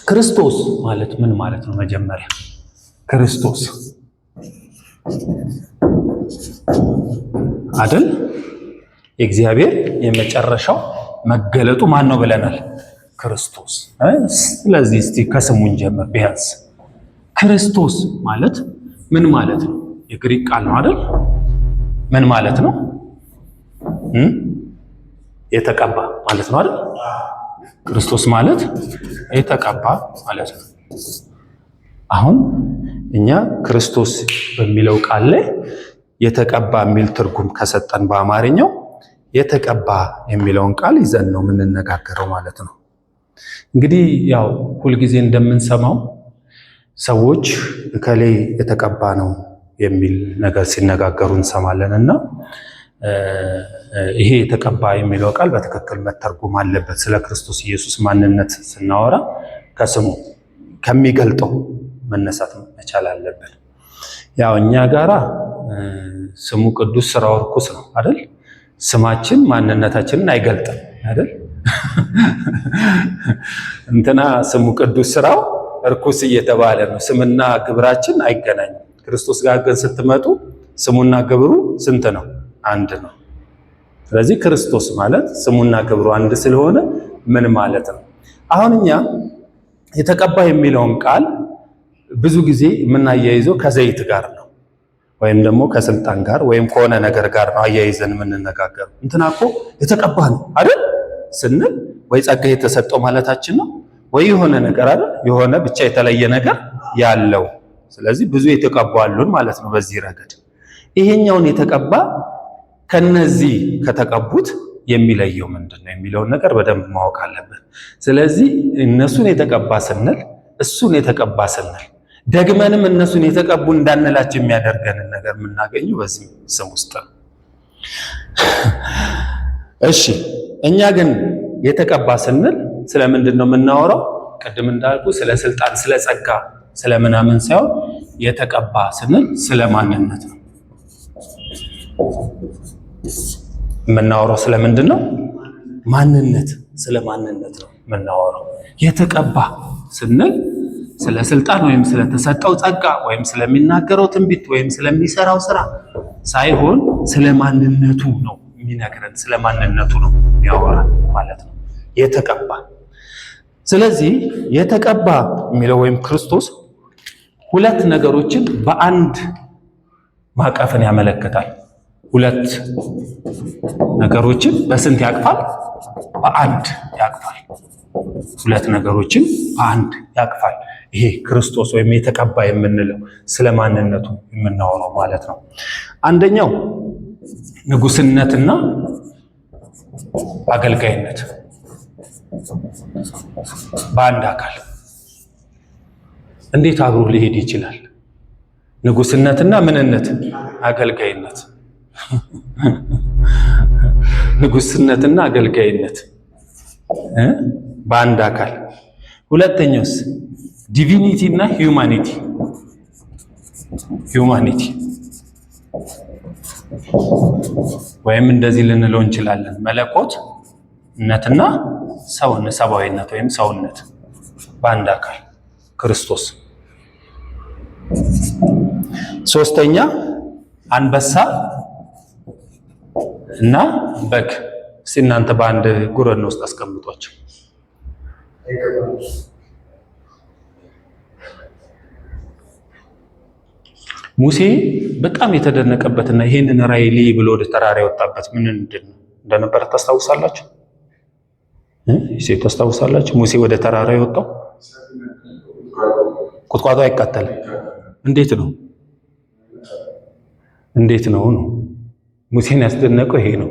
ክርስቶስ ማለት ምን ማለት ነው? መጀመሪያ ክርስቶስ አይደል? የእግዚአብሔር የመጨረሻው መገለጡ ማን ነው ብለናል? ክርስቶስ። ስለዚህ እስቲ ከስሙን ጀምር። ቢያንስ ክርስቶስ ማለት ምን ማለት ነው? የግሪክ ቃል ነው አይደል? ምን ማለት ነው? የተቀባ ማለት ነው አይደል? ክርስቶስ ማለት የተቀባ ማለት ነው። አሁን እኛ ክርስቶስ በሚለው ቃል ላይ የተቀባ የሚል ትርጉም ከሰጠን በአማርኛው የተቀባ የሚለውን ቃል ይዘን ነው የምንነጋገረው ማለት ነው። እንግዲህ ያው ሁልጊዜ እንደምንሰማው ሰዎች እከሌ የተቀባ ነው የሚል ነገር ሲነጋገሩ እንሰማለን እና ይሄ የተቀባ የሚለው ቃል በትክክል መተርጎም አለበት። ስለ ክርስቶስ ኢየሱስ ማንነት ስናወራ ከስሙ ከሚገልጠው መነሳት መቻል አለብን። ያው እኛ ጋራ ስሙ ቅዱስ ስራው ርኩስ ነው አይደል? ስማችን ማንነታችንን አይገልጥም አይደል? እንትና ስሙ ቅዱስ ስራው ርኩስ እየተባለ ነው። ስምና ግብራችን አይገናኝም። ክርስቶስ ጋር ግን ስትመጡ ስሙና ግብሩ ስንት ነው? አንድ ነው። ስለዚህ ክርስቶስ ማለት ስሙና ግብሩ አንድ ስለሆነ ምን ማለት ነው? አሁን እኛ የተቀባ የሚለውን ቃል ብዙ ጊዜ የምናያይዘው ከዘይት ጋር ነው፣ ወይም ደግሞ ከስልጣን ጋር ወይም ከሆነ ነገር ጋር ነው አያይዘን የምንነጋገረው። እንትና እኮ የተቀባ ነው አይደል ስንል ወይ ጸጋ የተሰጠው ማለታችን ነው፣ ወይ የሆነ ነገር አይደል የሆነ ብቻ የተለየ ነገር ያለው። ስለዚህ ብዙ የተቀቡ አሉን ማለት ነው በዚህ ረገድ። ይሄኛውን የተቀባ ከነዚህ ከተቀቡት የሚለየው ምንድነው የሚለውን ነገር በደንብ ማወቅ አለብን። ስለዚህ እነሱን የተቀባ ስንል እሱን የተቀባ ስንል ደግመንም እነሱን የተቀቡ እንዳንላቸው የሚያደርገንን ነገር የምናገኘው በዚህ ስም ውስጥ ነው። እሺ እኛ ግን የተቀባ ስንል ስለምንድን ነው የምናወራው? ቅድም እንዳልኩ ስለ ስልጣን፣ ስለ ጸጋ፣ ስለ ምናምን ሳይሆን የተቀባ ስንል ስለ ማንነት ነው የምናወራው። ስለምንድን ነው? ማንነት፣ ስለ ማንነት ነው የምናወራው። የተቀባ ስንል ስለ ስልጣን ወይም ስለተሰጠው ጸጋ ወይም ስለሚናገረው ትንቢት ወይም ስለሚሰራው ስራ ሳይሆን ስለ ማንነቱ ነው የሚነግረን። ስለ ማንነቱ ነው የሚያወራን ማለት ነው የተቀባ። ስለዚህ የተቀባ የሚለው ወይም ክርስቶስ ሁለት ነገሮችን በአንድ ማቀፍን ያመለክታል። ሁለት ነገሮችን በስንት ያቅፋል? በአንድ ያቅፋል። ሁለት ነገሮችን በአንድ ያቅፋል። ይሄ ክርስቶስ ወይም የተቀባ የምንለው ስለ ማንነቱ የምናወራው ማለት ነው። አንደኛው ንጉስነትና አገልጋይነት በአንድ አካል እንዴት አብሮ ሊሄድ ይችላል? ንጉስነትና ምንነት፣ አገልጋይነት። ንጉስነትና አገልጋይነት በአንድ አካል። ሁለተኛውስ ዲቪኒቲ እና ሂዩማኒቲ። ሂዩማኒቲ ወይም እንደዚህ ልንለው እንችላለን፣ መለኮትነትና ሰውነት፣ ሰብአዊነት ወይም ሰውነት በአንድ አካል ክርስቶስ። ሶስተኛ አንበሳ እና በግ። እስቲ እናንተ በአንድ ጉረን ውስጥ አስቀምጧቸው። ሙሴ በጣም የተደነቀበትና ይሄንን ራእይ ልይ ብሎ ወደ ተራራ የወጣበት ምን እንደነበረ ታስታውሳላችሁ? ሴት ታስታውሳላችሁ? ሙሴ ወደ ተራራ የወጣው ቁጥቋጦ አይቃጠልም። እንዴት ነው? እንዴት ነው ነው ሙሴን ያስደነቀው ይሄ ነው።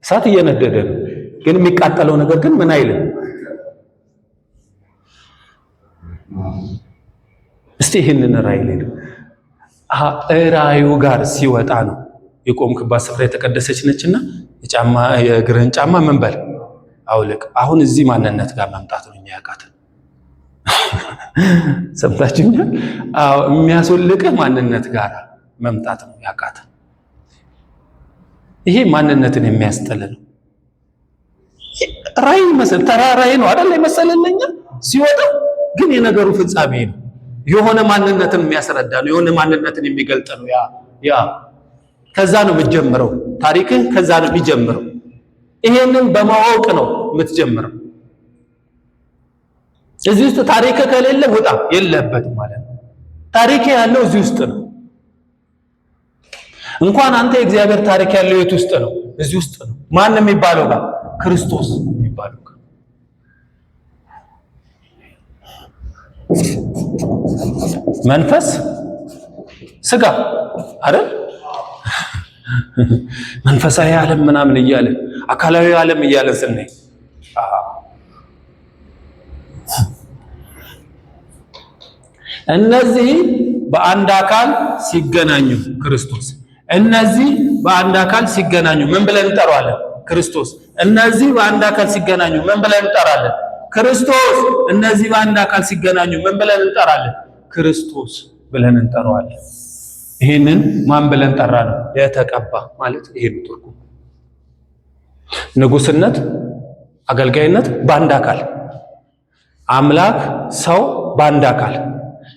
እሳት እየነደደ ነው፣ ግን የሚቃጠለው ነገር ግን ምን አይልም። እስቲ ይሄንን ራእይ ልይ ራእዩ ጋር ሲወጣ ነው የቆምክባት ስፍራ የተቀደሰች ነችና የእግርህን ጫማ ምን በል አውልቅ። አሁን እዚህ ማንነት ጋር መምጣት ነው የሚያውቃትን። ሰምታችሁኛል? አዎ፣ የሚያስወልቅህ ማንነት ጋር መምጣት ነው ያውቃትን። ይሄ ማንነትን የሚያስጥል ነው። ራእይ መሰል ተራራዬ ነው አይደል የመሰለልኛ ሲወጣ ግን የነገሩ ፍጻሜ ነው። የሆነ ማንነትን የሚያስረዳ ነው። የሆነ ማንነትን የሚገልጥ ነው። ያ ከዛ ነው የምትጀምረው። ታሪክህ ከዛ ነው የሚጀምረው። ይሄንን በማወቅ ነው የምትጀምረው። እዚህ ውስጥ ታሪክ ከሌለ ውጣ የለበትም ማለት ነው። ታሪክ ያለው እዚህ ውስጥ ነው። እንኳን አንተ የእግዚአብሔር ታሪክ ያለው የት ውስጥ ነው? እዚህ ውስጥ ነው። ማን የሚባለው ጋር? ክርስቶስ የሚባለው ጋር። መንፈስ ስጋ አይደል? መንፈሳዊ ዓለም ምናምን እያለ አካላዊ ዓለም እያለ ስናይ እነዚህ በአንድ አካል ሲገናኙ ክርስቶስ፣ እነዚህ በአንድ አካል ሲገናኙ ምን ብለን እንጠራዋለን? ክርስቶስ። እነዚህ በአንድ አካል ሲገናኙ ምን ብለን እንጠራለን? ክርስቶስ። እነዚህ በአንድ አካል ሲገናኙ ምን ብለን እንጠራለን? ክርስቶስ ብለን እንጠራዋለን። ይሄንን ማን ብለን ጠራ ነው? የተቀባ ማለት ይሄ ነው ትርጉሙ። ንጉስነት፣ አገልጋይነት በአንድ አካል፣ አምላክ ሰው በአንድ አካል፣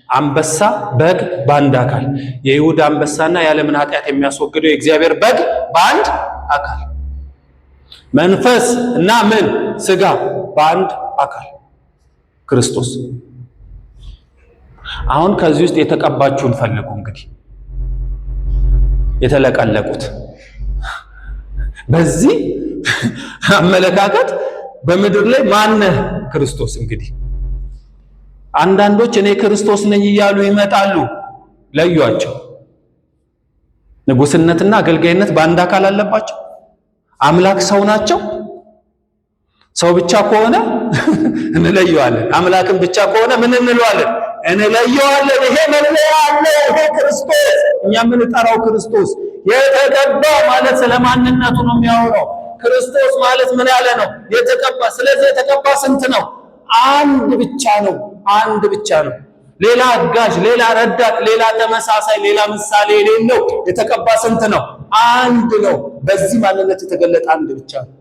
አንበሳ በግ በአንድ አካል፣ የይሁዳ አንበሳና የዓለምን ኃጢአት የሚያስወግደው የእግዚአብሔር በግ በአንድ አካል፣ መንፈስ እና ምን ስጋ በአንድ አካል ክርስቶስ። አሁን ከዚህ ውስጥ የተቀባችሁን ፈልጉ። እንግዲህ የተለቀለቁት በዚህ አመለካከት በምድር ላይ ማነህ? ክርስቶስ። እንግዲህ አንዳንዶች እኔ ክርስቶስ ነኝ እያሉ ይመጣሉ። ለዩአቸው። ንጉስነትና አገልጋይነት በአንድ አካል አለባቸው። አምላክ ሰው ናቸው። ሰው ብቻ ከሆነ እንለየዋለን። አምላክን ብቻ ከሆነ ምን እንለዋለን? እንለየዋለን። ይሄ መለያ አለ። ይሄ ክርስቶስ፣ እኛ የምንጠራው ክርስቶስ የተቀባ ማለት ስለማንነቱ ነው የሚያወራው። ክርስቶስ ማለት ምን ያለ ነው? የተቀባ። ስለዚህ የተቀባ ስንት ነው? አንድ ብቻ ነው። አንድ ብቻ ነው። ሌላ አጋዥ፣ ሌላ ረዳት፣ ሌላ ተመሳሳይ፣ ሌላ ምሳሌ የሌለው የተቀባ ስንት ነው? አንድ ነው። በዚህ ማንነት የተገለጠ አንድ ብቻ ነው።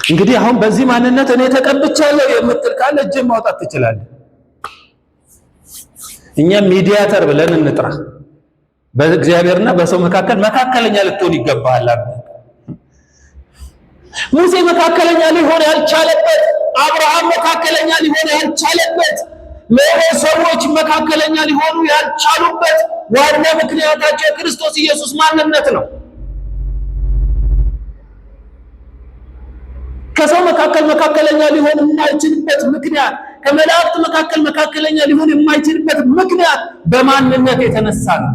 እንግዲህ አሁን በዚህ ማንነት እኔ ተቀብቻለሁ የምትል ካለ እጅን ማውጣት ትችላለህ። እኛ ሚዲያተር ብለን እንጥራ። በእግዚአብሔርና በሰው መካከል መካከለኛ ልትሆን ይገባሃል። ሙሴ መካከለኛ ሊሆን ያልቻለበት፣ አብርሃም መካከለኛ ሊሆን ያልቻለበት፣ ሌሎች ሰዎች መካከለኛ ሊሆኑ ያልቻሉበት ዋና ምክንያታቸው የክርስቶስ ኢየሱስ ማንነት ነው። ከሰው መካከል መካከለኛ ሊሆን የማይችልበት ምክንያት፣ ከመላእክት መካከል መካከለኛ ሊሆን የማይችልበት ምክንያት በማንነት የተነሳ ነው።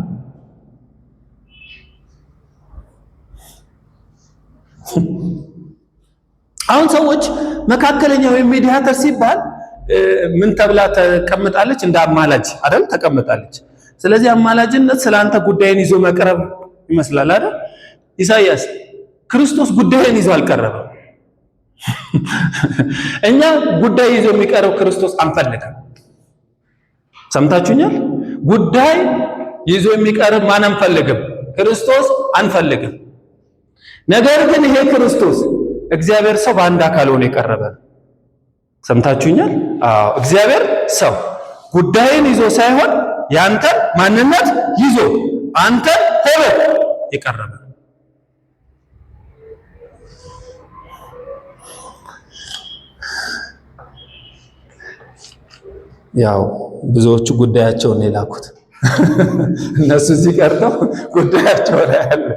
አሁን ሰዎች መካከለኛ ወይም ሜዲያተር ሲባል ምን ተብላ ተቀምጣለች? እንደ አማላጅ አይደል? ተቀምጣለች። ስለዚህ አማላጅነት ስላንተ ጉዳይን ይዞ መቅረብ ይመስላል አይደል? ኢሳይያስ ክርስቶስ ጉዳይን ይዞ አልቀረበም። እኛ ጉዳይ ይዞ የሚቀርብ ክርስቶስ አንፈልግም። ሰምታችሁኛል? ጉዳይ ይዞ የሚቀርብ ማን አንፈልግም? ክርስቶስ አንፈልግም። ነገር ግን ይሄ ክርስቶስ እግዚአብሔር ሰው በአንድ አካል ሆኖ የቀረበ ነው። ሰምታችሁኛል? አዎ፣ እግዚአብሔር ሰው ጉዳይን ይዞ ሳይሆን ያንተን ማንነት ይዞ አንተን ሆኖ የቀረበ ነው። ያው ብዙዎቹ ጉዳያቸውን የላኩት እነሱ እዚህ ቀርተው ጉዳያቸው ላይ አለ።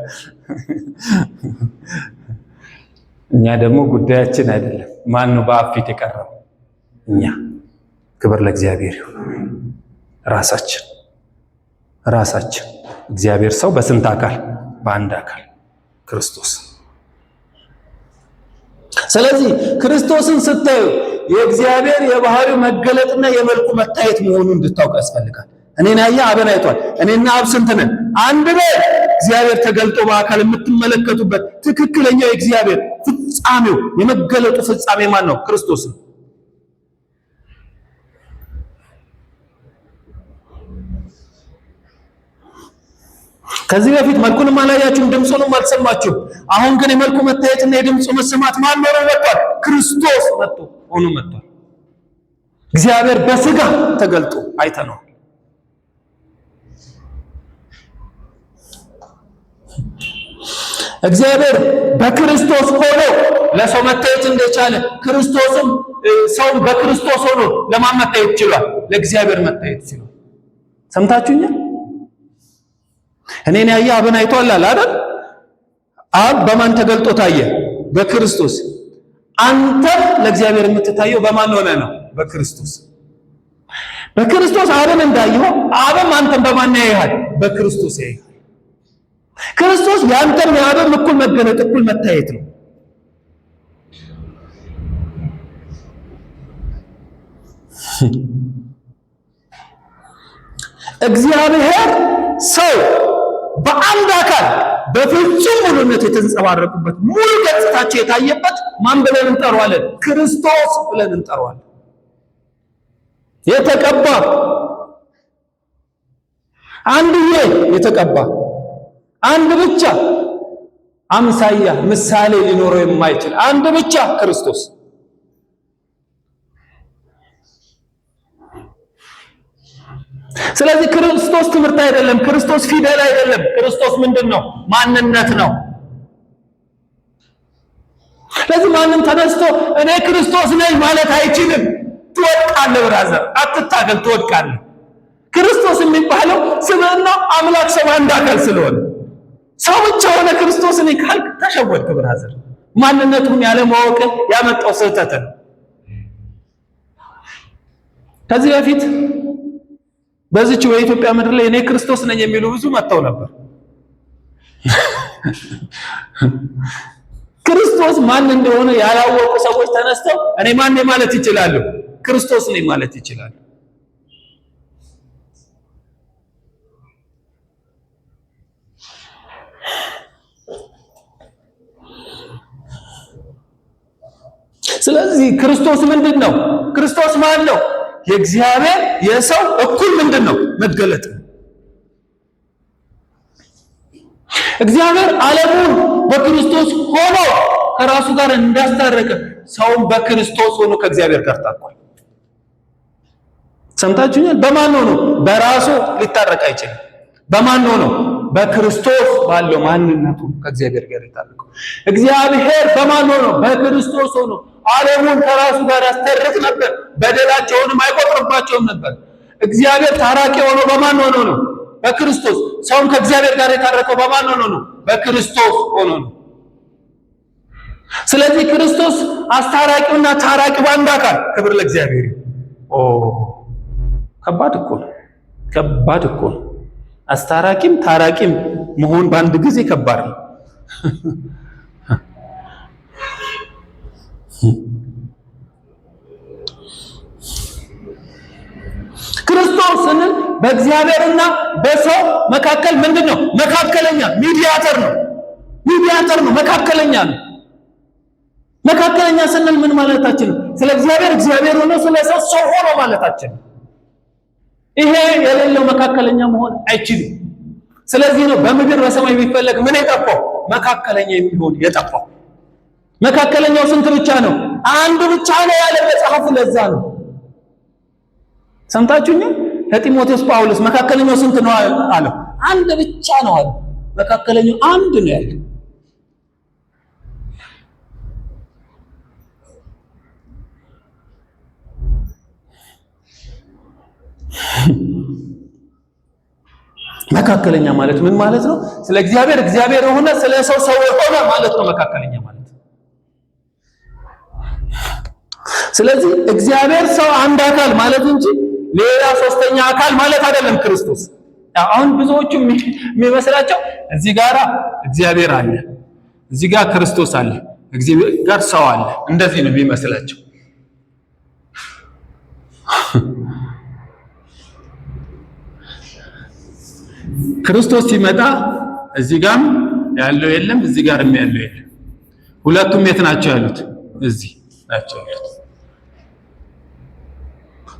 እኛ ደግሞ ጉዳያችን አይደለም። ማን ነው በአብ ፊት የቀረበው? እኛ። ክብር ለእግዚአብሔር ይሁን። ራሳችን እግዚአብሔር ሰው በስንት አካል? በአንድ አካል ክርስቶስ። ስለዚህ ክርስቶስን ስታዩ የእግዚአብሔር የባህሪው መገለጥና የመልኩ መታየት መሆኑን እንድታውቅ ያስፈልጋል። እኔን ያየ አብን አይቷል። እኔና አብ ስንት ነን? አንድ ነን። እግዚአብሔር ተገልጦ በአካል የምትመለከቱበት ትክክለኛው የእግዚአብሔር ፍጻሜው የመገለጡ ፍጻሜ ማን ነው? ክርስቶስ ነው። ከዚህ በፊት መልኩንም አላያችሁም፣ ድምፁንም አልሰማችሁም። አሁን ግን የመልኩ መታየትና የድምፁ መሰማት ማን ነው መጥቷል? ክርስቶስ ሆኖ መጥቷል። እግዚአብሔር በስጋ ተገልጦ አይተነዋል። እግዚአብሔር በክርስቶስ ሆኖ ለሰው መታየት እንደቻለ ክርስቶስም ሰው በክርስቶስ ሆኖ ለማን መታየት ችሏል? ለእግዚአብሔር መታየት ችሏል። ሰምታችሁኛል? እኔን ያየ አብን አይቷል አለ አይደል? አብ በማን ተገልጦ ታየ? በክርስቶስ። አንተ ለእግዚአብሔር የምትታየው በማን ሆነ ነው? በክርስቶስ። በክርስቶስ አብን እንዳየው አብም አንተን በማን ያያል? በክርስቶስ ያያል። ክርስቶስ ያንተም የአብም እኩል መገለጥ እኩል መታየት ነው። እግዚአብሔር ሰው በአንድ አካል በፍጹም ሙሉነት የተንጸባረቁበት ሙሉ ገጽታቸው የታየበት ማን ብለን እንጠራዋለን? ክርስቶስ ብለን እንጠራዋለን። የተቀባ አንድዬ የተቀባ አንድ ብቻ አምሳያ ምሳሌ ሊኖረው የማይችል አንድ ብቻ ክርስቶስ። ስለዚህ ክርስቶስ ትምህርት አይደለም፣ ክርስቶስ ፊደል አይደለም። ክርስቶስ ምንድነው? ማንነት ነው። ስለዚህ ማንም ተነስቶ እኔ ክርስቶስ ነኝ ማለት አይችልም። ትወድቃለህ ብራዘር፣ አትታገል፣ ትወድቃለህ። ክርስቶስ የሚባለው ስምና አምላክ ሰው አንድ አካል ስለሆነ ሰው ብቻ ሆነ ክርስቶስ ነኝ ካልክ ተሸወድክ ብራዘር። ማንነቱን ያለ ማወቅ ያመጣው ስህተት ነው። ከዚህ በፊት በዚች በኢትዮጵያ ምድር ላይ እኔ ክርስቶስ ነኝ የሚሉ ብዙ መጥተው ነበር። ክርስቶስ ማን እንደሆነ ያላወቁ ሰዎች ተነስተው እኔ ማን ነኝ ማለት ይችላሉ? ክርስቶስ ነኝ ማለት ይችላሉ። ስለዚህ ክርስቶስ ምንድነው? ክርስቶስ ማን ነው? የእግዚአብሔር የሰው እኩል ምንድነው? መገለጥ። እግዚአብሔር ዓለሙን በክርስቶስ ሆኖ ከራሱ ጋር እንዳስታረቀ ሰውን በክርስቶስ ሆኖ ከእግዚአብሔር ጋር ታርቋል። ሰምታችሁኛል? በማን ሆኖ? በራሱ ሊታረቅ አይችልም። በማን ሆኖ? በክርስቶስ ባለው ማንነቱ ከእግዚአብሔር ጋር የታረቀው። እግዚአብሔር በማን ሆኖ? በክርስቶስ ሆኖ ዓለሙን ከራሱ ጋር ያስታርቅ ነበር፣ በደላቸውንም አይቆጥርባቸውም ነበር። እግዚአብሔር ታራቂ ሆኖ በማን ሆኖ ነው? በክርስቶስ። ሰውን ከእግዚአብሔር ጋር የታረቀው በማን ሆኖ ነው? በክርስቶስ ሆኖ ነው። ስለዚህ ክርስቶስ አስታራቂውና ታራቂው በአንድ አካል። ክብር ለእግዚአብሔር። ከባድ እኮ ነው፣ ከባድ እኮ ነው። አስታራቂም ታራቂም መሆን በአንድ ጊዜ ከባድ ነው። ክርስቶስን በእግዚአብሔርና በሰው መካከል ምንድነው? መካከለኛ ሚዲያተር ነው። ሚዲያተር ነው፣ መካከለኛ ነው። መካከለኛ ስንል ምን ማለታችን ነው? ስለ እግዚአብሔር እግዚአብሔር ሆኖ ስለ ሰው ሰው ሆኖ ማለታችን ነው። ይሄ የሌለው መካከለኛ መሆን አይችልም። ስለዚህ ነው በምድር በሰማይ የሚፈለግ ምን የጠፋው? መካከለኛ የሚሆን የጠፋው። መካከለኛው ስንት ብቻ ነው? አንድ ብቻ ነው ያለ መጽሐፉ። ለዛ ነው ሰምታችሁኝ? ለጢሞቴዎስ ጳውሎስ መካከለኛው ስንት ነው አለው? አንድ ብቻ ነው አለ። መካከለኛው አንድ ነው ያለ። መካከለኛ ማለት ምን ማለት ነው? ስለ እግዚአብሔር እግዚአብሔር የሆነ ስለ ሰው ሰው የሆነ ማለት ነው መካከለኛ ማለት። ስለዚህ እግዚአብሔር ሰው አንድ አካል ማለት እንጂ ሌላ ሶስተኛ አካል ማለት አይደለም ክርስቶስ። አሁን ብዙዎቹ የሚመስላቸው እዚህ ጋራ እግዚአብሔር አለ፣ እዚህ ጋር ክርስቶስ አለ፣ እዚህ ጋር ሰው አለ። እንደዚህ ነው የሚመስላቸው። ክርስቶስ ሲመጣ እዚህ ጋርም ያለው የለም፣ እዚህ ጋርም ያለው የለም። ሁለቱም የት ናቸው ያሉት? እዚህ ናቸው ያሉት።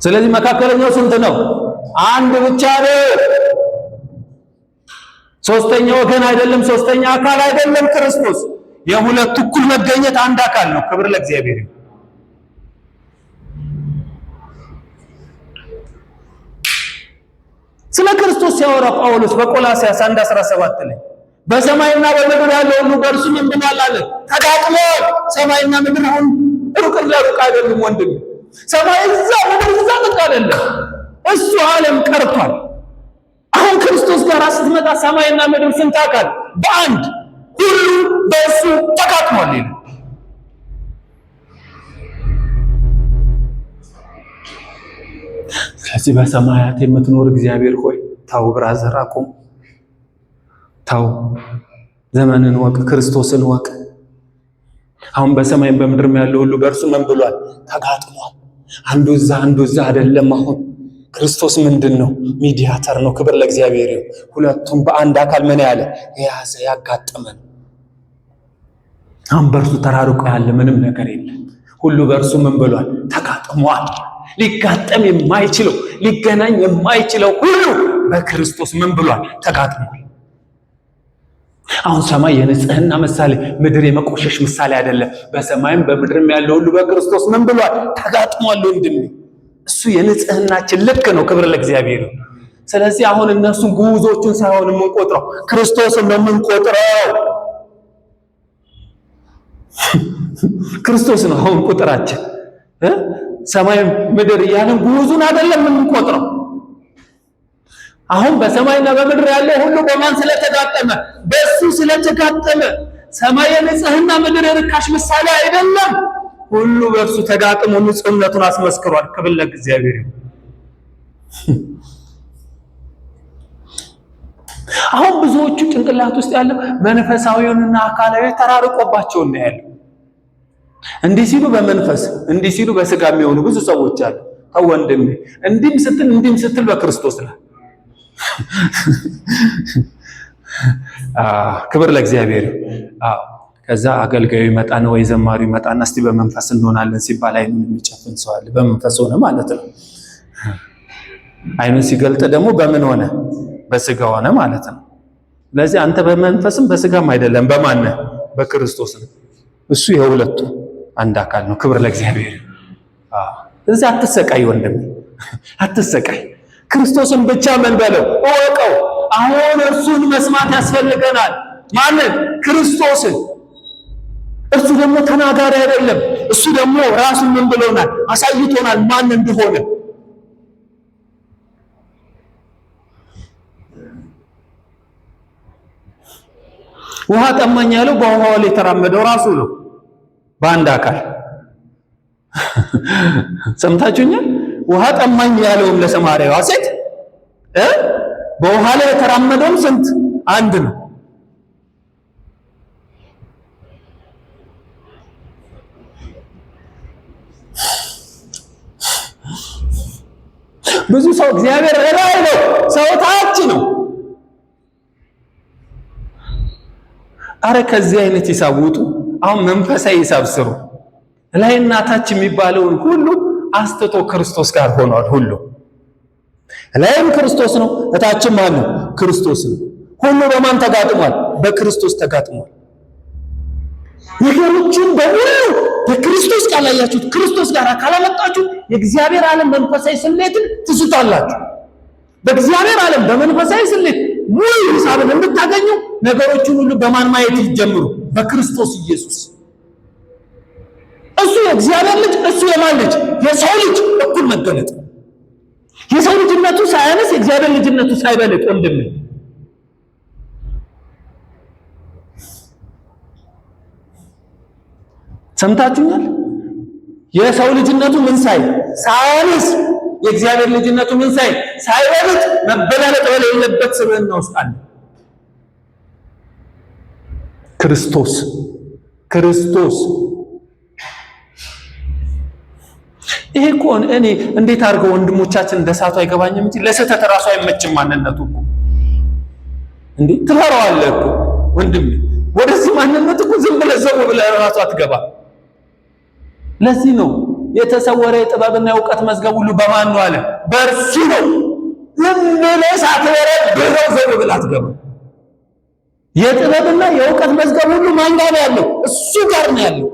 ስለዚህ መካከለኛው ስንት ነው? አንድ ብቻ ነው። ሶስተኛ ወገን አይደለም፣ ሶስተኛ አካል አይደለም። ክርስቶስ የሁለቱ እኩል መገኘት አንድ አካል ነው። ክብር ለእግዚአብሔር። ስለ ክርስቶስ ሲያወራ ጳውሎስ በቆላስይስ 1:17 ላይ በሰማይና በምድር ያለው ሁሉ በእርሱ ምን ብሏል አለ? ተጋጥሟል። ሰማይና ምድር አሁን ሩቅ ለሩቅ አይደለም ወንድም። ሰማይ እዛ ምድር እዛ ጥቅ አይደለም። እሱ ዓለም ቀርቷል። አሁን ክርስቶስ ጋር ስትመጣ ሰማይና ምድር ስንት አካል በአንድ ሁሉ በእሱ ተጋጥሟል ይላል። ስለዚህ በሰማያት የምትኖር እግዚአብሔር ሆይ ታው ብራዘር አቁም። ታው ዘመንን ወቅ፣ ክርስቶስን ወቅ። አሁን በሰማይም በምድርም ያለው ሁሉ በእርሱ ምን ብሏል? ተጋጥሟል። አንዱ እዛ አይደለም። አሁን ክርስቶስ ምንድን ነው? ሚዲያተር ነው። ክብር ለእግዚአብሔር ይሁን። ሁለቱም በአንድ አካል ምን ያለ የያዘ ያጋጠመን። አሁን በእርሱ ተራርቆ ያለ ምንም ነገር የለም። ሁሉ በእርሱ ምን ብሏል? ተጋጥሟል። ሊጋጠም የማይችለው ሊገናኝ የማይችለው ሁሉ በክርስቶስ ምን ብሏል? ተጋጥሟል። አሁን ሰማይ የንጽህና ምሳሌ፣ ምድር የመቆሸሽ ምሳሌ አይደለም። በሰማይም በምድርም ያለው ሁሉ በክርስቶስ ምን ብሏል? ተጋጥሟል። ወንድም እሱ የንጽህናችን ልክ ነው። ክብር ለእግዚአብሔር። ስለዚህ አሁን እነሱ ጉዞቹን ሳይሆን የምንቆጥረው ክርስቶስን ነው የምንቆጥረው። ክርስቶስ ነው አሁን ቁጥራችን። ሰማይ ምድር እያለን ጉዞን አይደለም የምንቆጥረው። አሁን በሰማይና በምድር ያለው ሁሉ በማን ስለተጋጠመ? በሱ ስለተጋጠመ። ሰማይ የንጽህና ምድር የርካሽ ምሳሌ አይደለም። ሁሉ በእርሱ ተጋጥሞ ንጽህነቱን አስመስክሯል። ክብር ለእግዚአብሔር። አሁን ብዙዎቹ ጭንቅላት ውስጥ ያለው መንፈሳዊውንና አካላዊ ተራርቆባቸው ነው ያለው። እንዲህ ሲሉ በመንፈስ እንዲህ ሲሉ በስጋ የሚሆኑ ብዙ ሰዎች አሉ። ወንድሜ እንዲህም ስትል በክርስቶስ ላይ ክብር ለእግዚአብሔር። ከዛ አገልጋዩ ይመጣና ወይ ዘማሪው ይመጣና እስቲ በመንፈስ እንሆናለን ሲባል አይኑን የሚጨፍን ሰው አለ። በመንፈስ ሆነ ማለት ነው። አይኑን ሲገልጥ ደግሞ በምን ሆነ? በስጋ ሆነ ማለት ነው። ስለዚህ አንተ በመንፈስም በስጋም አይደለም። በማን? በክርስቶስ ነው። እሱ የሁለቱ አንድ አካል ነው። ክብር ለእግዚአብሔር። ስለዚህ አትሰቃይ ወንድም፣ አትሰቃይ። ክርስቶስን ብቻ ምን በለው? እወቀው። አሁን እርሱን መስማት ያስፈልገናል። ማንን? ክርስቶስን። እርሱ ደግሞ ተናጋሪ አይደለም። እሱ ደግሞ ራሱን ምን ብሎናል? አሳይቶናል ማን እንደሆነ። ውሃ ጠማኝ ያለው በውሃው ላይ የተራመደው ራሱ ነው፣ በአንድ አካል። ሰምታችሁኛል? ውሃ ጠማኝ ያለውም ለሰማርያዋ ሴት በውሃ ላይ የተራመደውም ስንት? አንድ ነው። ብዙ ሰው እግዚአብሔር ላይ ነው፣ ሰው ታች ነው። አረ ከዚህ አይነት ሂሳብ ውጡ። አሁን መንፈሳዊ ሂሳብ ስሩ። ላይና ታች የሚባለውን ሁሉ አስተቶ ክርስቶስ ጋር ሆኗል። ሁሉ ላይም ክርስቶስ ነው፣ እታችም ማን ነው? ክርስቶስ ነው። ሁሉ በማን ተጋጥሟል? በክርስቶስ ተጋጥሟል። ነገሮችን በሙሉ በክርስቶስ ቃል ያያችሁት ክርስቶስ ጋር ካላመጣችሁ የእግዚአብሔር ዓለም መንፈሳዊ ስሌትን ትስታላችሁ። በእግዚአብሔር ዓለም በመንፈሳዊ ስሌት ሙሉ ሂሳብን እንድታገኙ ነገሮችን ሁሉ በማን ማየት ይጀምሩ? በክርስቶስ ኢየሱስ። እሱ የእግዚአብሔር ልጅ፣ እሱ የማን ልጅ? የሰው ልጅ እኩል መገለጥ። የሰው ልጅነቱ ሳያንስ የእግዚአብሔር ልጅነቱ ሳይበልጥ ወንድም ሰምታችሁኛል? የሰው ልጅነቱ ምን ሳያንስ የእግዚአብሔር ልጅነቱ ምን ሳይበልጥ መበላለጥ በሌለበት ስብዕና ውስጥ አለ ክርስቶስ። ይሄ እኮ እኔ እንዴት አድርገው ወንድሞቻችን እንደሳቱ አይገባኝም እንጂ ለስህተት ራሱ አይመችም ማንነቱ እኮ። እንዴ ትፈራዋለህ እኮ ወንድም። ወደዚህ ማንነቱ እኮ ዝም ብለህ ዘው ብለህ ራሱ አትገባ። ለዚህ ነው የተሰወረ የጥበብና የእውቀት መዝገብ ሁሉ በማን ነው አለ? በእርሱ ነው። ዝም ብለህ ሳትበረብረው ዘው ብለህ አትገባ። የጥበብና የእውቀት መዝገብ ሁሉ ማን ጋር ነው ያለው? እሱ ጋር ነው ያለው።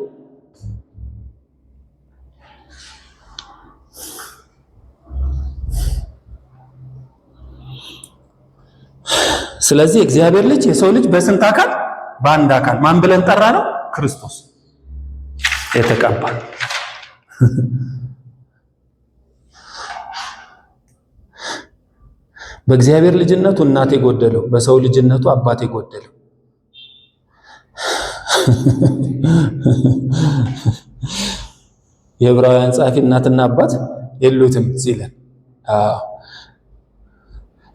ስለዚህ እግዚአብሔር ልጅ የሰው ልጅ በስንት አካል? በአንድ አካል። ማን ብለን ጠራ ነው? ክርስቶስ የተቀባ። በእግዚአብሔር ልጅነቱ እናት የጎደለው፣ በሰው ልጅነቱ አባት የጎደለው። የዕብራውያን ጸሐፊ እናትና አባት የሉትም ሲለን፣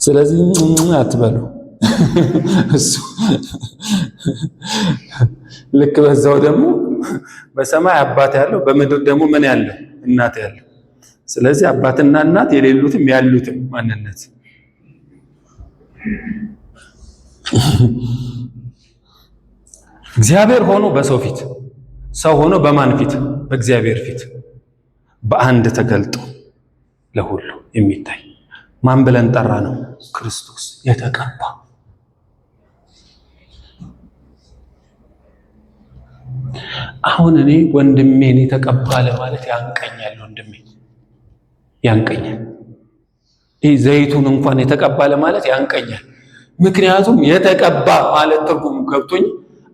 ስለዚህ አትበሉ። እሱ ልክ በዛው ደግሞ በሰማይ አባት ያለው በምድር ደግሞ ምን ያለው? እናት ያለው። ስለዚህ አባትና እናት የሌሉትም ያሉትም ማንነት እግዚአብሔር ሆኖ በሰው ፊት፣ ሰው ሆኖ በማን ፊት? በእግዚአብሔር ፊት በአንድ ተገልጦ ለሁሉ የሚታይ ማን ብለን ጠራ ነው? ክርስቶስ የተቀባ። አሁን እኔ ወንድሜን የተቀባ ለማለት ያንቀኛል። ወንድሜ ያንቀኛል። ይህ ዘይቱን እንኳን የተቀባ ለማለት ያንቀኛል። ምክንያቱም የተቀባ ማለት ትርጉሙ ገብቶኝ፣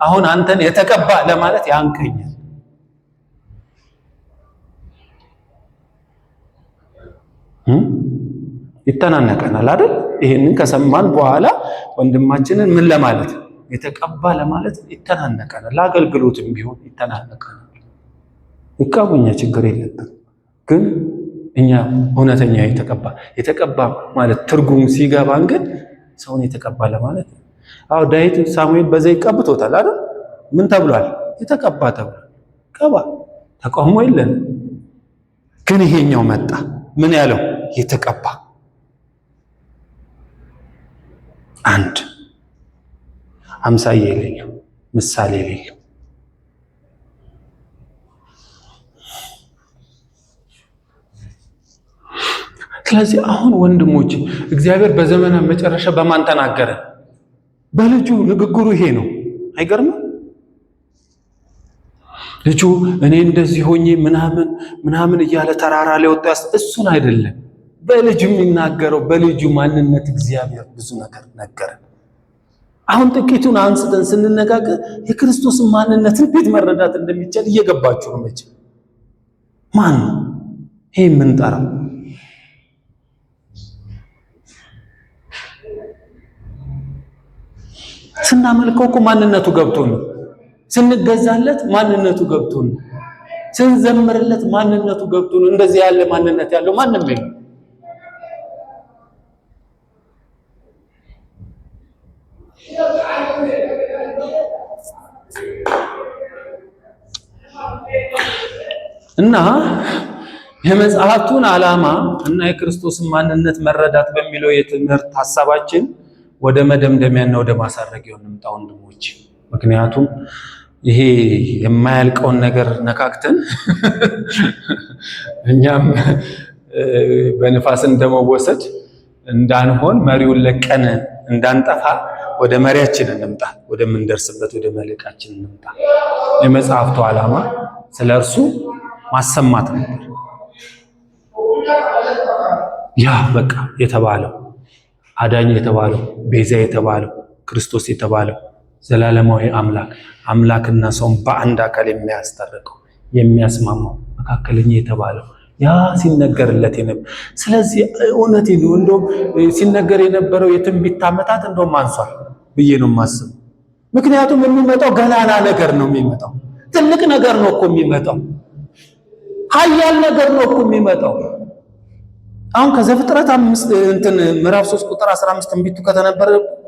አሁን አንተን የተቀባ ለማለት ያንቀኛል። ይተናነቀናል አይደል? ይሄንን ከሰማን በኋላ ወንድማችንን ምን ለማለት የተቀባ ለማለት ይተናነቀናል። ለአገልግሎትም ቢሆን ይተናነቀናል። ይቃወኛ ችግር የለብን። ግን እኛ እውነተኛ የተቀባ ማለት ትርጉም ሲገባን ግን ሰውን የተቀባ ለማለት ነው። አዎ ዳዊት ሳሙኤል በዘይት ቀብቶታል አይደል? ምን ተብሏል? የተቀባ ተብሏል። ቀባ ተቃውሞ የለንም። ግን ይሄኛው መጣ ምን ያለው? የተቀባ አንድ አምሳያ የሌለው ምሳሌ የሌለው። ስለዚህ አሁን ወንድሞች እግዚአብሔር በዘመናት መጨረሻ በማን ተናገረ? በልጁ። ንግግሩ ይሄ ነው። አይገርምም? ልጁ እኔ እንደዚህ ሆኜ ምናምን እያለ ተራራ ላይ ወጣ። እሱን አይደለም በልጁ የሚናገረው። በልጁ ማንነት እግዚአብሔር ብዙ ነገር ነገረ። አሁን ጥቂቱን አንስተን ስንነጋገር የክርስቶስን ማንነትን እንዴት መረዳት እንደሚቻል እየገባችሁ ነው። መቼ ማን ነው ይሄ የምንጠራው? ስናመልከው እኮ ማንነቱ ገብቶ ነው። ስንገዛለት ማንነቱ ገብቶ ነው። ስንዘምርለት ማንነቱ ገብቶ ነው። እንደዚህ ያለ ማንነት ያለው ማንም የለም። እና የመጽሐፍቱን ዓላማ እና የክርስቶስን ማንነት መረዳት በሚለው የትምህርት ሐሳባችን ወደ መደምደሚያና ወደ ማሳረጊያው እንምጣ ወንድሞች። ምክንያቱም ይሄ የማያልቀውን ነገር ነካክተን እኛም በንፋስ እንደመወሰድ እንዳንሆን መሪውን ለቀን እንዳንጠፋ ወደ መሪያችን እንምጣ፣ ወደምንደርስበት ወደ መልእክታችን እንምጣ። የመጽሐፍቱ ዓላማ ስለ እርሱ ማሰማት ነበር። ያ በቃ የተባለው አዳኝ የተባለው ቤዛ የተባለው ክርስቶስ የተባለው ዘላለማዊ አምላክና ሰውን በአንድ አካል የሚያስታርቀው የሚያስማማው መካከለኛ የተባለው ያ ሲነገርለት የነበረ። ስለዚህ እውነቴ ነው። እንደውም ሲነገር የነበረው የትንቢት ዓመታት እንደውም አንሷል ብዬ ነው የማስበው። ምክንያቱም የሚመጣው ገናና ነገር ነው የሚመጣው። ትልቅ ነገር ነው እኮ የሚመጣው። ኃያል ነገር ነው እኮ የሚመጣው። አሁን ከዘፍጥረት ምዕራፍ 3 ቁጥር 15 ትንቢቱ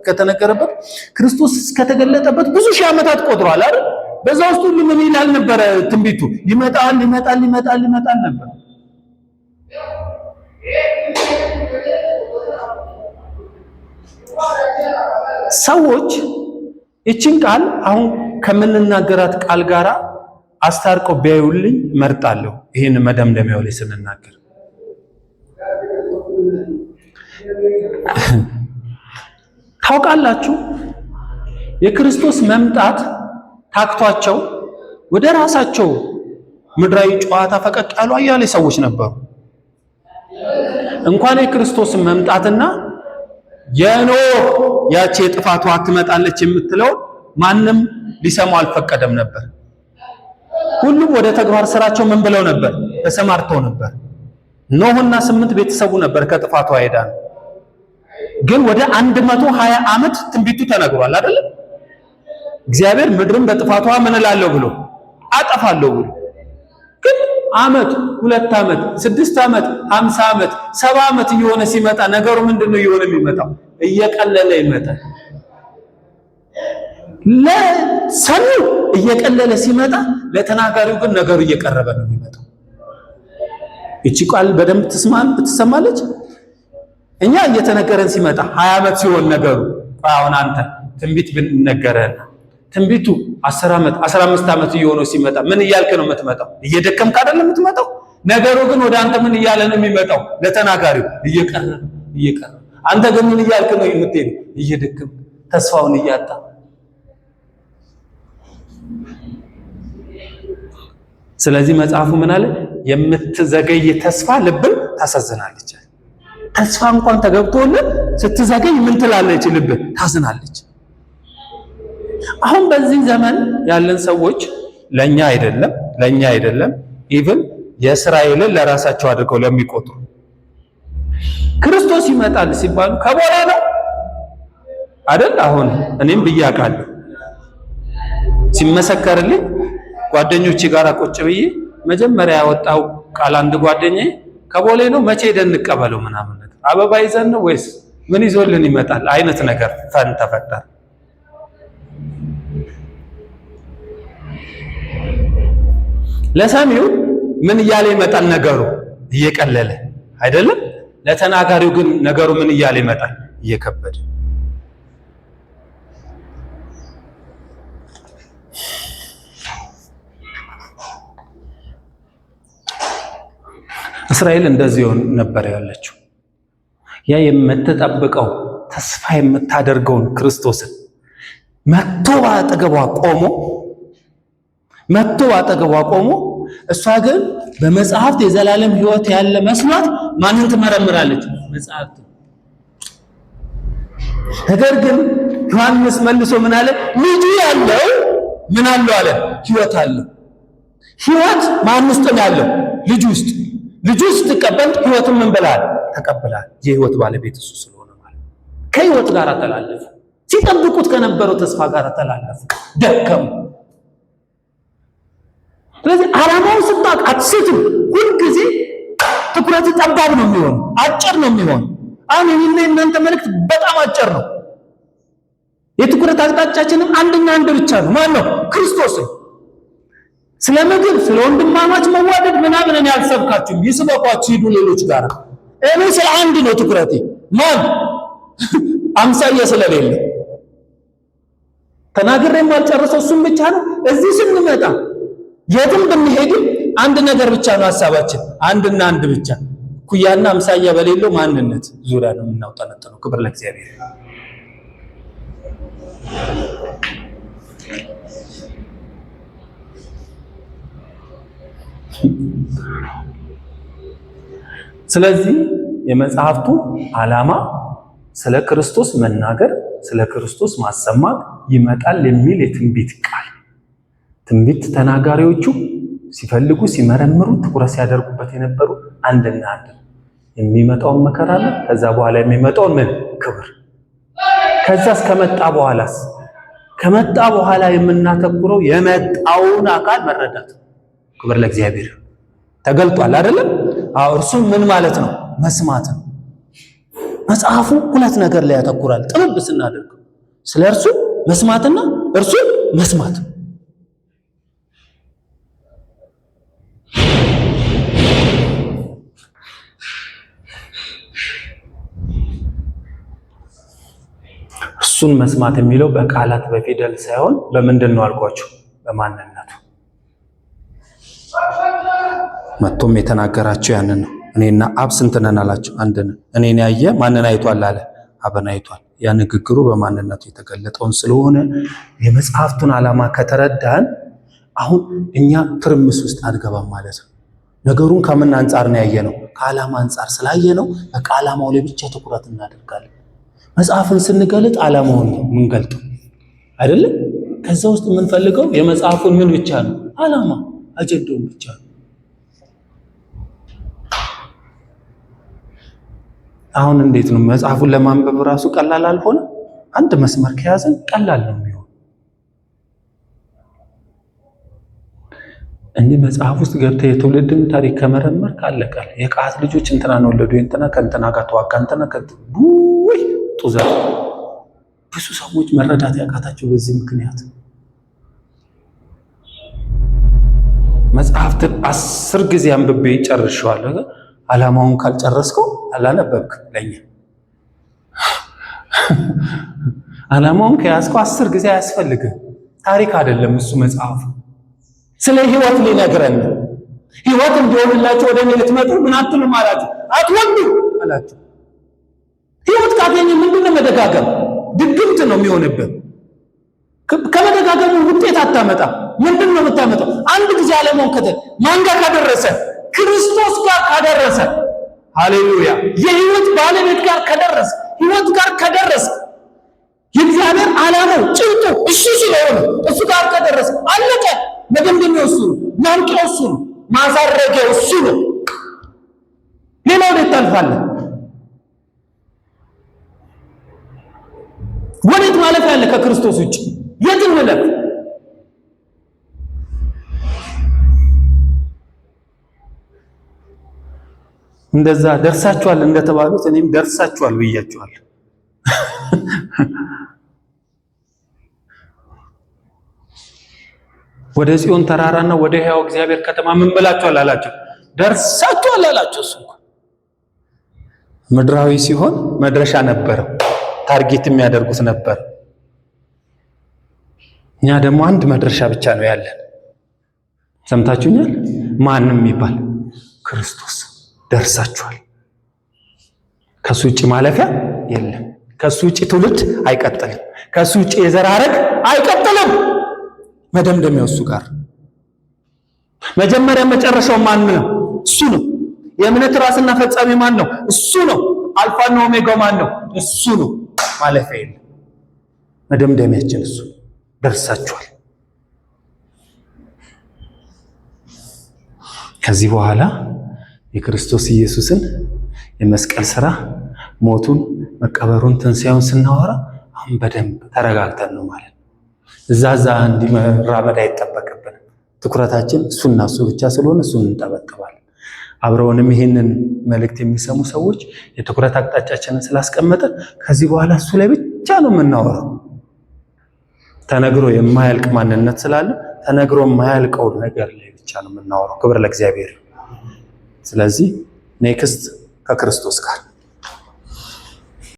ከተነገረበት ክርስቶስ እስከተገለጠበት ብዙ ሺህ ዓመታት ቆጥሯል አይደል? በዛ ውስጥ ሁሉ ምን ይላል ነበረ ትንቢቱ? ይመጣል ነበር። ሰዎች እቺን ቃል አሁን ከምንናገራት ቃል ጋራ አስታርቀው ቢያዩልኝ እመርጣለሁ። ይሄን መደምደሚያው ላይ ስንናገር ታውቃላችሁ የክርስቶስ መምጣት ታክቷቸው ወደ ራሳቸው ምድራዊ ጨዋታ ፈቀቅ ያሉ አያሌ ሰዎች ነበሩ። እንኳን የክርስቶስን መምጣትና የኖህ ያቺ የጥፋቷ ትመጣለች የምትለው ማንም ሊሰማው አልፈቀደም ነበር። ሁሉም ወደ ተግባር ስራቸው ምን ብለው ነበር? ተሰማርተው ነበር። ኖህና 8 ቤተሰቡ ነበር ከጥፋቷ ሄዳን። ግን ወደ 120 ዓመት ትንቢቱ ተነግሯል አይደል? እግዚአብሔር ምድርን በጥፋቷ ምን እላለሁ ብሎ አጠፋለሁ ብሎ ግን ዓመት 2 ዓመት 6 ዓመት 50 ዓመት 70 ዓመት እየሆነ ሲመጣ ነገሩ ምንድነው እየሆነ የሚመጣው? እየቀለለ ይመጣል። ለሰሚው እየቀለለ ሲመጣ ለተናጋሪው ግን ነገሩ እየቀረበ ነው የሚመጣው። እቺ ቃል በደንብ ትሰማለች። እኛ እየተነገረን ሲመጣ 20 ዓመት ሲሆን ነገሩ አሁን አንተ ትንቢት ብንነገረን ትንቢቱ 10 ዓመት 15 ዓመት እየሆነ ሲመጣ ምን እያልክ ነው የምትመጣው? እየደከምክ አይደለም የምትመጣው። ነገሩ ግን ወደ አንተ ምን እያለ ነው የሚመጣው? ለተናጋሪው እየቀረበ። አንተ ግን ምን እያልክ ነው የምትሄደው? እየደከምክ ተስፋውን እያጣ። ስለዚህ መጽሐፉ ምን አለ? የምትዘገይ ተስፋ ልብን ታሳዝናለች። ተስፋ እንኳን ተገብቶልን ስትዘገይ ምን ትላለች? ልብ ታዝናለች። አሁን በዚህ ዘመን ያለን ሰዎች ለኛ አይደለም ኢቭን የእስራኤልን ለራሳቸው አድርገው ለሚቆጥሩ ክርስቶስ ይመጣል ሲባሉ ከቦሌ ነው አይደል? አሁን እኔም ብያቃለሁ ሲመሰከርልኝ ጓደኞቼ ጋር ቁጭ ብዬ መጀመሪያ ያወጣው ቃል አንድ ጓደኛዬ ከቦሌ ነው መቼ ሄደን እንቀበለው ምናምን ነገር አበባ ይዘን ነው ወይስ ምን ይዞልን ይመጣል አይነት ነገር ተፈጠረ። ለሰሚው ምን እያለ ይመጣል? ነገሩ እየቀለለ አይደለም። ለተናጋሪው ግን ነገሩ ምን እያለ ይመጣል? እየከበደ። እስራኤል እንደዚህ ነበር ያለችው። ያ የምትጠብቀው ተስፋ የምታደርገውን ክርስቶስን መጥቶ አጠገቧ ቆሞ እሷ ግን በመጽሐፍት የዘላለም ሕይወት ያለ መስሏት ማንን ትመረምራለች? መጽሐፍት። ነገር ግን ዮሐንስ መልሶ ምን አለ? ልጁ ያለው ምን አለው አለ? ሕይወት አለው። ሕይወት ማን ውስጥ ነው ያለው? ልጁ ውስጥ። ልጁ ስትቀበል ሕይወትን ምን ብለሃል? ተቀብለሃል። የሕይወት ባለቤት እሱ ስለሆነ ማለት ከሕይወት ጋር ተላለፉ። ሲጠብቁት ከነበረው ተስፋ ጋር ተላለፉ፣ ደከሙ። ስለዚህ ዓላማውን ስታውቅ አትስትም። ሁልጊዜ ትኩረት ጠባብ ነው የሚሆን፣ አጭር ነው የሚሆን። አሁን የኔና የእናንተ መልእክት በጣም አጭር ነው። የትኩረት አቅጣጫችንም አንድ ብቻ ነው። ማን ነው? ክርስቶስ። ስለ ምግብ፣ ስለ ወንድማማች መዋደድ ምናምን እኔ አልሰብካችሁም። ይስበኳችሁ ሂዱ ሌሎች ጋር። እኔ ስለ አንድ ነው ትኩረቴ። ማን? አምሳያ ስለሌለ ተናግሬ የማልጨርሰው እሱም ብቻ ነው። እዚህ ስንመጣ የትም ብንሄድም አንድ ነገር ብቻ ነው ሐሳባችን፣ አንድና አንድ ብቻ። ኩያና አምሳያ በሌለው ማንነት ዙሪያ ነው የምናውጠነጥነው። ክብር ለእግዚአብሔር። ስለዚህ የመጽሐፍቱ ዓላማ ስለ ክርስቶስ መናገር፣ ስለ ክርስቶስ ማሰማት፣ ይመጣል የሚል የትንቢት ቃል። ትንቢት ተናጋሪዎቹ ሲፈልጉ ሲመረምሩ ትኩረት ሲያደርጉበት የነበሩ አንድና አንድ የሚመጣውን መከራ ነው። ከዛ በኋላ የሚመጣውን ምን ክብር። ከዛስ ከመጣ በኋላ የምናተኩረው የመጣውን አካል መረዳት። ክብር ለእግዚአብሔር። ተገልጧል አይደለም? አዎ። እርሱም ምን ማለት ነው? መስማት ነው። መጽሐፉ ሁለት ነገር ላይ ያተኩራል። ጥበብ ስናደርግ ስለ እርሱ መስማትና እርሱ መስማት። እሱን መስማት የሚለው በቃላት በፊደል ሳይሆን በምንድን ነው አልኳችሁ? በማንነቱ። መጥቶም የተናገራቸው ያንን ነው። እኔና አብ ስንት ነን አላቸው? አንድ ነን። እኔን ያየ ማንን አይቷል አለ? አብን አይቷል። ያ ንግግሩ በማንነቱ የተገለጠውን ስለሆነ የመጽሐፍቱን ዓላማ ከተረዳን አሁን እኛ ትርምስ ውስጥ አንገባም ማለት ነው። ነገሩን ከምን አንጻር ነው ያየነው? ከዓላማ አንጻር ስላየነው በቃ ዓላማው ላይ ብቻ ትኩረት እናደርጋለን። መጽሐፍን ስንገልጥ ዓላማውን ነው የምንገልጠው አይደለም። ከዛ ውስጥ የምንፈልገው የመጽሐፉን ምን ብቻ ነው? ዓላማ፣ አጀንዳውን ብቻ ነው። አሁን እንዴት ነው መጽሐፉን ለማንበብ ራሱ ቀላል አልሆነ። አንድ መስመር ከያዘን ቀላል ነው የሚሆን። እንዲህ መጽሐፍ ውስጥ ገብተህ የትውልድን ታሪክ ከመረመር ካለቀል የቀዓት ልጆች እንትናን ወለዱ፣ እንትና ከእንትና ጋር ተዋጋ፣ እንትና ወይ ጡዘ ብዙ ሰዎች መረዳት ያቃታቸው በዚህ ምክንያት መጽሐፍትን 10 ጊዜ አንብቤ ጨርሼዋለሁ። ዓላማውን ካልጨረስከው አላነበብክም። ለኛ ዓላማውን ከያዝከው 10 ጊዜ አያስፈልግም። ታሪክ አይደለም እሱ መጽሐፍ ስለ ህይወት ሊነግረን ነው። ህይወት እንዲሆንላችሁ ወደ እኔ ልትመጡ ምን አትሉም አላችሁ? አትወዱ አላችሁ። ህይወት ካገኘ ምንድነው መደጋገም? ድግምት ነው የሚሆንብን። ከመደጋገሙ ውጤት አታመጣ። ምንድነው የምታመጣው? አንድ ጊዜ ዓለማውን ማን ጋር ካደረሰ? ክርስቶስ ጋር ካደረሰ፣ ሃሌሉያ! የህይወት ባለቤት ጋር ከደረሰ፣ ህይወት ጋር ከደረሰ፣ የእግዚአብሔር ዓላማው ጭንጡ እሱ ስለሆነ እሱ ጋር ከደረሰ አለቀ። መደምደሚያው እሱ ነው። ማንቂያው እሱ ነው። ማሳረጊያው እሱ ነው። ሌላው ላይ ታልፋለህ። ወዴት ማለፍ ያለ ከክርስቶስ ውጭ የት እንለፍ? እንደዛ ደርሳችኋል እንደተባሉት እኔም ደርሳችኋል ብያችኋል። ወደ ጽዮን ተራራና ወደ ሕያው እግዚአብሔር ከተማ ምን ብላችኋል አላቸው? ደርሳችኋል አላቸው። እሱ ምድራዊ ሲሆን መድረሻ ነበረው፣ ታርጌት የሚያደርጉት ነበር። እኛ ደግሞ አንድ መድረሻ ብቻ ነው ያለን። ሰምታችሁኛል? ማንም የሚባል ክርስቶስ። ደርሳችኋል። ከሱ ውጭ ማለፊያ የለም። ከሱ ውጭ ትውልድ አይቀጥልም። ከሱ ውጭ የዘር ሐረግ አይቀጥልም። መደምደሚያው እሱ ጋር። መጀመሪያ መጨረሻው ማን ነው? እሱ ነው። የእምነት ራስና ፈጻሚ ማን ነው? እሱ ነው። አልፋና ኦሜጋው ማን ነው? እሱ ነው። ማለፊያ የለም። መደምደሚያችን እሱ። ደርሳችኋል። ከዚህ በኋላ የክርስቶስ ኢየሱስን የመስቀል ሥራ፣ ሞቱን፣ መቀበሩን፣ ትንሣኤውን ስናወራ አሁን በደንብ ተረጋግተን ነው ማለት ነው። እዛ እንዲመራመድ አይጠበቅብንም። ትኩረታችን እሱና እሱ ብቻ ስለሆነ እሱን እንጠበጥባለን። አብረውንም ይህንን መልእክት የሚሰሙ ሰዎች የትኩረት አቅጣጫችንን ስላስቀመጠ ከዚህ በኋላ እሱ ላይ ብቻ ነው የምናወራው። ተነግሮ የማያልቅ ማንነት ስላለ ተነግሮ የማያልቀው ነገር ላይ ብቻ ነው የምናወራው። ክብር ለእግዚአብሔር። ስለዚህ ኔክስት ከክርስቶስ ጋር